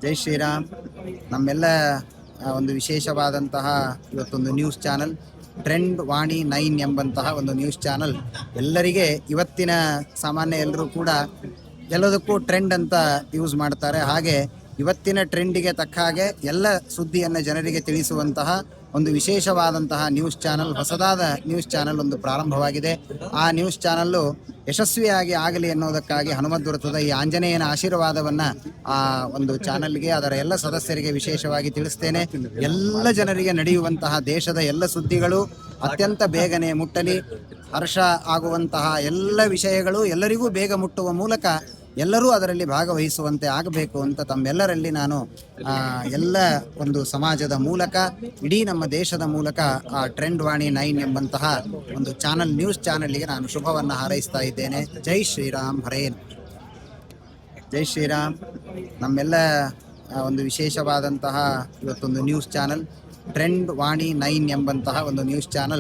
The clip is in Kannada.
ಜೈ ಶ್ರೀರಾಮ್. ನಮ್ಮೆಲ್ಲ ಒಂದು ವಿಶೇಷವಾದಂತಹ ಇವತ್ತೊಂದು ನ್ಯೂಸ್ ಚಾನಲ್ ಟ್ರೆಂಡ್ ವಾಣಿ 9 ಎಂಬಂತಹ ಒಂದು ನ್ಯೂಸ್ ಚಾನಲ್ ಎಲ್ಲರಿಗೆ ಇವತ್ತಿನ ಸಾಮಾನ್ಯ ಎಲ್ಲರೂ ಕೂಡ ಎಲ್ಲದಕ್ಕೂ ಟ್ರೆಂಡ್ ಅಂತ ಯೂಸ್ ಮಾಡ್ತಾರೆ. ಹಾಗೆ ಇವತ್ತಿನ ಟ್ರೆಂಡಿಗೆ ತಕ್ಕ ಹಾಗೆ ಎಲ್ಲ ಸುದ್ದಿಯನ್ನು ಜನರಿಗೆ ತಿಳಿಸುವಂತಹ ಒಂದು ವಿಶೇಷವಾದಂತಹ ನ್ಯೂಸ್ ಚಾನಲ್, ಹೊಸದಾದ ನ್ಯೂಸ್ ಚಾನಲ್ ಒಂದು ಪ್ರಾರಂಭವಾಗಿದೆ. ಆ ನ್ಯೂಸ್ ಚಾನಲ್ಲು ಯಶಸ್ವಿಯಾಗಿ ಆಗಲಿ ಎನ್ನುವುದಕ್ಕಾಗಿ ಹನುಮದ್ವೃತ್ತದ ಈ ಆಂಜನೇಯನ ಆಶೀರ್ವಾದವನ್ನ ಆ ಒಂದು ಚಾನಲ್ಗೆ, ಅದರ ಎಲ್ಲ ಸದಸ್ಯರಿಗೆ ವಿಶೇಷವಾಗಿ ತಿಳಿಸ್ತೇನೆ. ಎಲ್ಲ ಜನರಿಗೆ ನಡೆಯುವಂತಹ ದೇಶದ ಎಲ್ಲ ಸುದ್ದಿಗಳು ಅತ್ಯಂತ ಬೇಗನೆ ಮುಟ್ಟಲಿ, ಹರ್ಷ ಆಗುವಂತಹ ಎಲ್ಲ ವಿಷಯಗಳು ಎಲ್ಲರಿಗೂ ಬೇಗ ಮುಟ್ಟುವ ಮೂಲಕ ಎಲ್ಲರೂ ಅದರಲ್ಲಿ ಭಾಗವಹಿಸುವಂತೆ ಆಗಬೇಕು ಅಂತ ತಮ್ಮೆಲ್ಲರಲ್ಲಿ ನಾನು ಎಲ್ಲ ಒಂದು ಸಮಾಜದ ಮೂಲಕ, ಇಡೀ ನಮ್ಮ ದೇಶದ ಮೂಲಕ ಆ ಟ್ರೆಂಡ್ ವಾಣಿ 9 ಎಂಬಂತಹ ಒಂದು ಚಾನಲ್, ನ್ಯೂಸ್ ಚಾನಲ್ಗೆ ನಾನು ಶುಭವನ್ನು ಹಾರೈಸ್ತಾ ಇದ್ದೇನೆ. ಜೈ ಶ್ರೀರಾಮ್. ಹರೇನ್ ಜೈ ಶ್ರೀರಾಮ್. ನಮ್ಮೆಲ್ಲ ಒಂದು ವಿಶೇಷವಾದಂತಹ ಇವತ್ತೊಂದು ನ್ಯೂಸ್ ಚಾನಲ್ ಟ್ರೆಂಡ್ ವಾಣಿ 9 ಎಂಬಂತಹ ಒಂದು ನ್ಯೂಸ್ ಚಾನಲ್